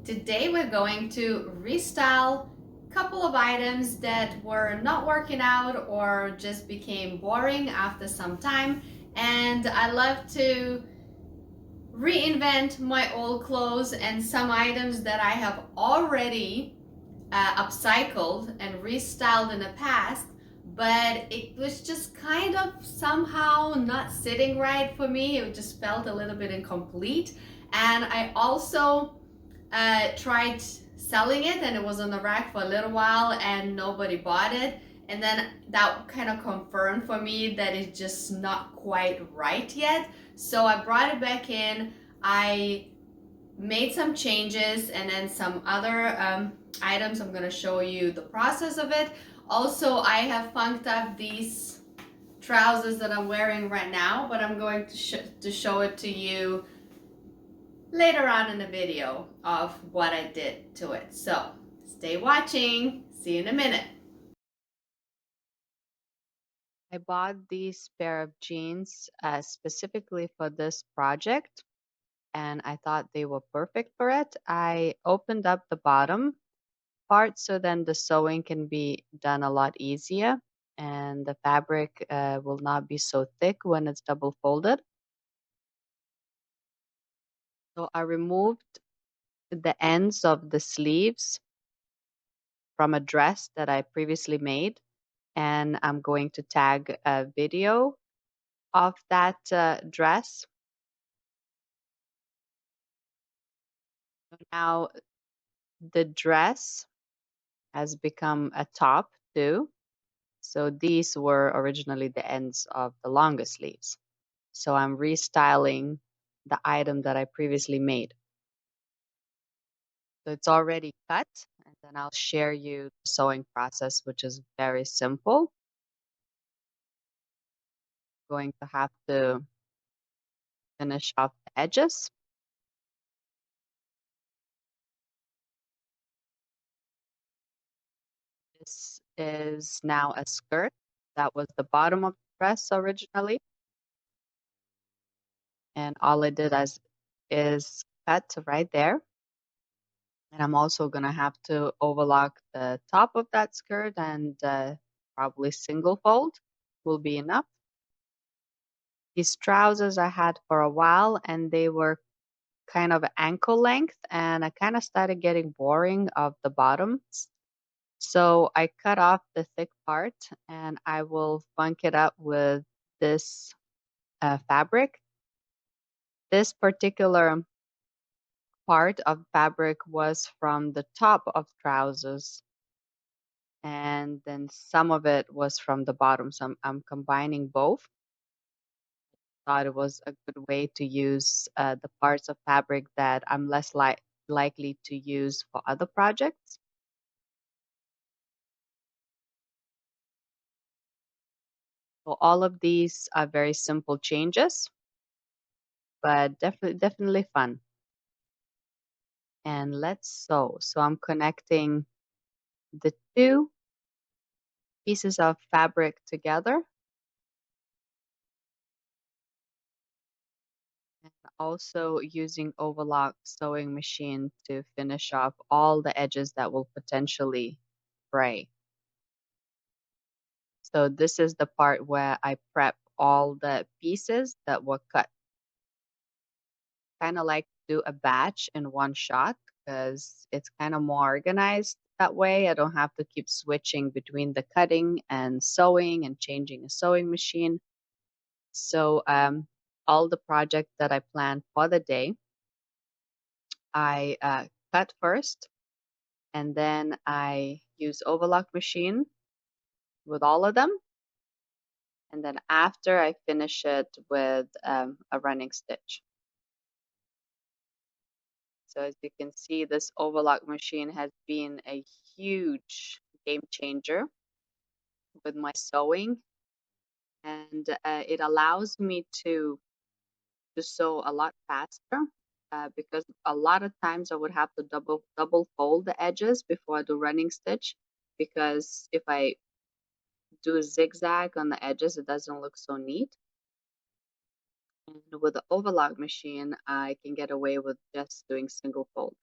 Today we're going to restyle a couple of items that were not working out or just became boring after some time, and I love to reinvent my old clothes and some items that I have already upcycled and restyled in the past, but it was just kind of somehow not sitting right for me. It just felt a little bit incomplete. And I also tried selling it, and it was on the rack for a little while and nobody bought it. And then that kind of confirmed for me that it's just not quite right yet. So I brought it back in. I made some changes and then some other items. I'm going to show you the process of it. Also, I have funked up these trousers that I'm wearing right now, but I'm going to show it to you later on in the video of what I did to it. So stay watching. See you in a minute. I bought these pair of jeans specifically for this project, and I thought they were perfect for it. I opened up the bottom part so then the sewing can be done a lot easier, and the fabric will not be so thick when it's double folded. So I removed the ends of the sleeves from a dress that I previously made, and I'm going to tag a video of that dress. So now the dress has become a top too. So these were originally the ends of the longer sleeves. So I'm restyling the item that I previously made. So it's already cut, and then I'll share you the sewing process, which is very simple. Going to have to finish off the edges. This is now a skirt. That was the bottom of the dress originally. And all I did is cut right there. And I'm also going to have to overlock the top of that skirt, and probably single fold will be enough. These trousers I had for a while, and they were kind of ankle length, and I kind of started getting boring of the bottoms. So I cut off the thick part, and I will bunk it up with this fabric. This particular part of fabric was from the top of trousers, and then some of it was from the bottom. So I'm combining both. Thought it was a good way to use the parts of fabric that I'm less likely to use for other projects. So all of these are very simple changes, but definitely fun. And let's sew. So I'm connecting the two pieces of fabric together, and also using overlock sewing machine to finish off all the edges that will potentially fray. So this is the part where I prep all the pieces that were cut. Kind of like do a batch in one shot because it's kind of more organized that way. I don't have to keep switching between the cutting and sewing and changing a sewing machine. So all the projects that I planned for the day, I cut first, and then I use overlock machine with all of them. And then after I finish it with a running stitch. So as you can see, this overlock machine has been a huge game changer with my sewing, and it allows me to sew a lot faster because a lot of times I would have to double fold the edges before I do running stitch, because if I do a zigzag on the edges, it doesn't look so neat. And with the overlock machine, I can get away with just doing single fold.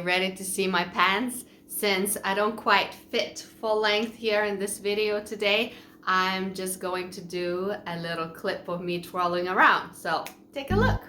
ready to see my pants? Since I don't quite fit full length here in this video today, I'm just going to do a little clip of me twirling around. So take a look.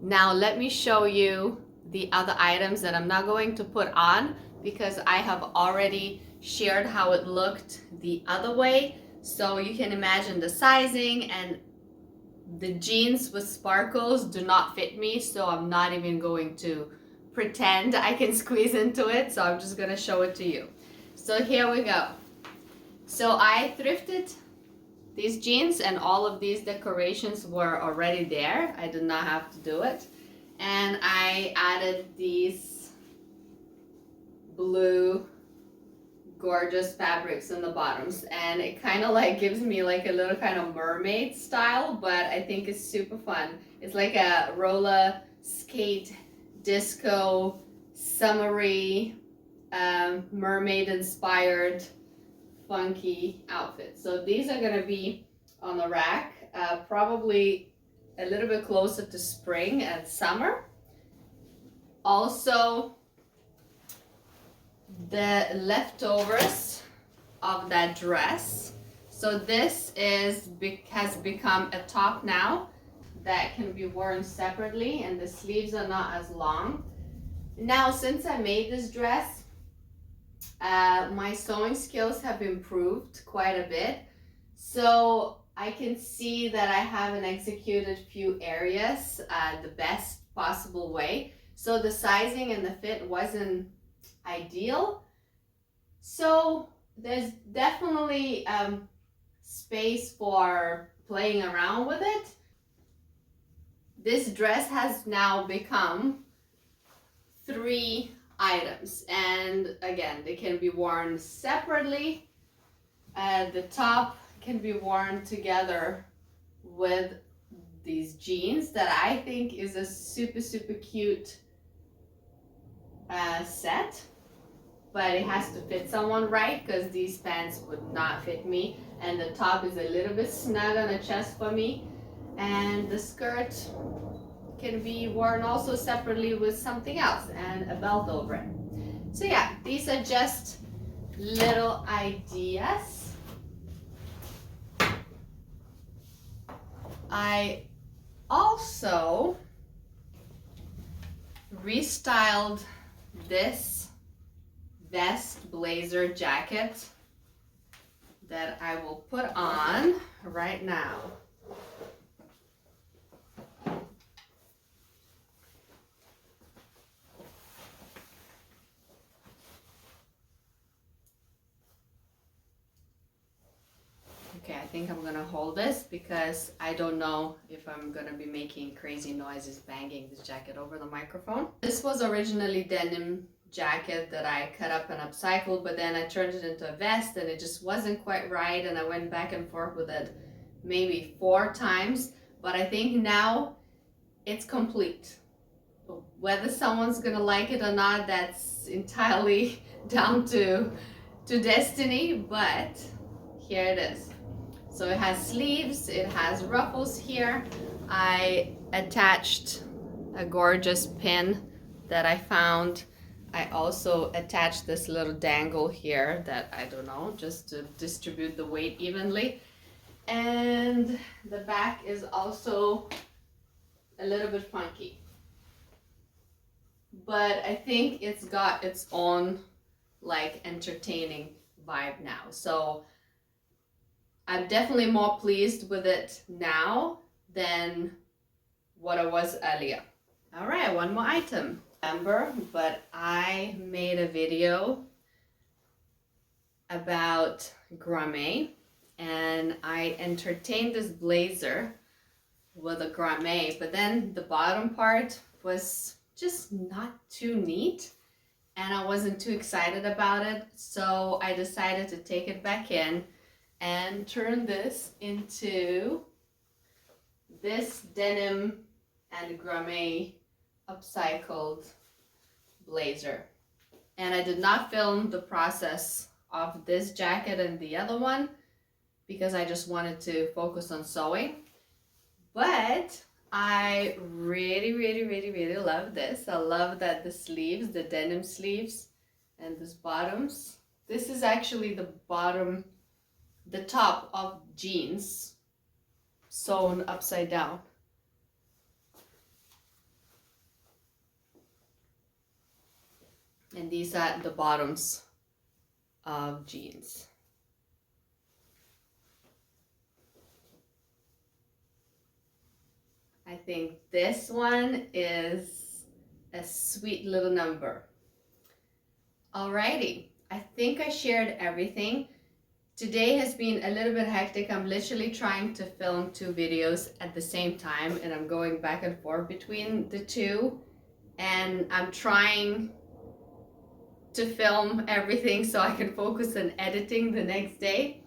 Now let me show you the other items that I'm not going to put on because I have already shared how it looked the other way. So you can imagine the sizing, and the jeans with sparkles do not fit me, so I'm not even going to pretend I can squeeze into it. So I'm just gonna show it to you. So here we go. So I thrifted these jeans and all of these decorations were already there. I did not have to do it. And I added these blue gorgeous fabrics in the bottoms, and it kind of like gives me like a little kind of mermaid style, but I think it's super fun. It's like a roller skate disco summery mermaid inspired funky outfit. So these are gonna be on the rack, probably a little bit closer to spring and summer. Also, the leftovers of that dress. So this has become a top now that can be worn separately, and the sleeves are not as long. Now, since I made this dress, my sewing skills have improved quite a bit, so I can see that I haven't executed few areas the best possible way. So the sizing and the fit wasn't ideal, so there's definitely space for playing around with it. This dress has now become 3 items, and again, they can be worn separately. The top can be worn together with these jeans that I think is a super cute set, but it has to fit someone right, because these pants would not fit me, and the top is a little bit snug on the chest for me, and the skirt can be worn also separately with something else and a belt over it. So yeah, these are just little ideas. I also restyled this vest blazer jacket that I will put on right now. Okay, I think I'm gonna hold this because I don't know if I'm gonna be making crazy noises banging this jacket over the microphone. This was originally denim jacket that I cut up and upcycled, but then I turned it into a vest and it just wasn't quite right, and I went back and forth with it maybe 4 times, but I think now it's complete. Whether someone's gonna like it or not, that's entirely down to destiny, but here it is. So it has sleeves, it has ruffles here. I attached a gorgeous pin that I found. I also attached this little dangle here that I don't know, just to distribute the weight evenly. And the back is also a little bit funky. but I think it's got its own like entertaining vibe now. So I'm definitely more pleased with it now than what I was earlier. All right, one more item. Remember, but I made a video about grame and I entertained this blazer with a grame, but then the bottom part was just not too neat and I wasn't too excited about it, so I decided to take it back in and turn this into this denim and grame upcycled blazer. And I did not film the process of this jacket and the other one because I just wanted to focus on sewing. But I really love this. I love that the sleeves, the denim sleeves and this bottoms. This is actually the bottom, the top of jeans sewn upside down. And these are the bottoms of jeans. I think this one is a sweet little number. Alrighty, I think I shared everything. Today has been a little bit hectic. I'm literally trying to film 2 videos at the same time and I'm going back and forth between the two, and I'm trying to film everything so I can focus on editing the next day.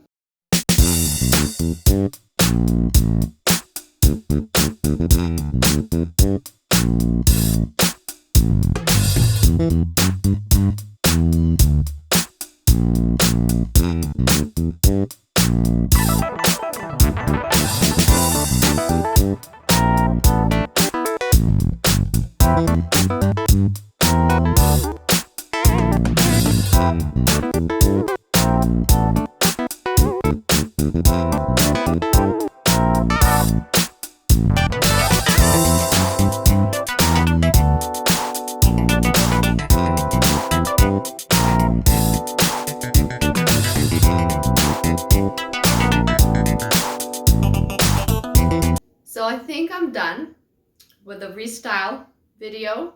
So I think I'm done with the restyle video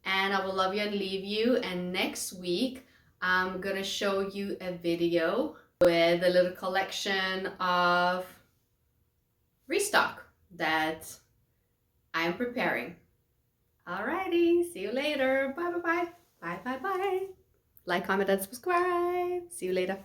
and I will love you and leave you, and next week I'm gonna show you a video with a little collection of restock that I'm preparing. Alrighty, see you later. Bye bye bye. Bye bye bye. Like, comment, and subscribe. See you later.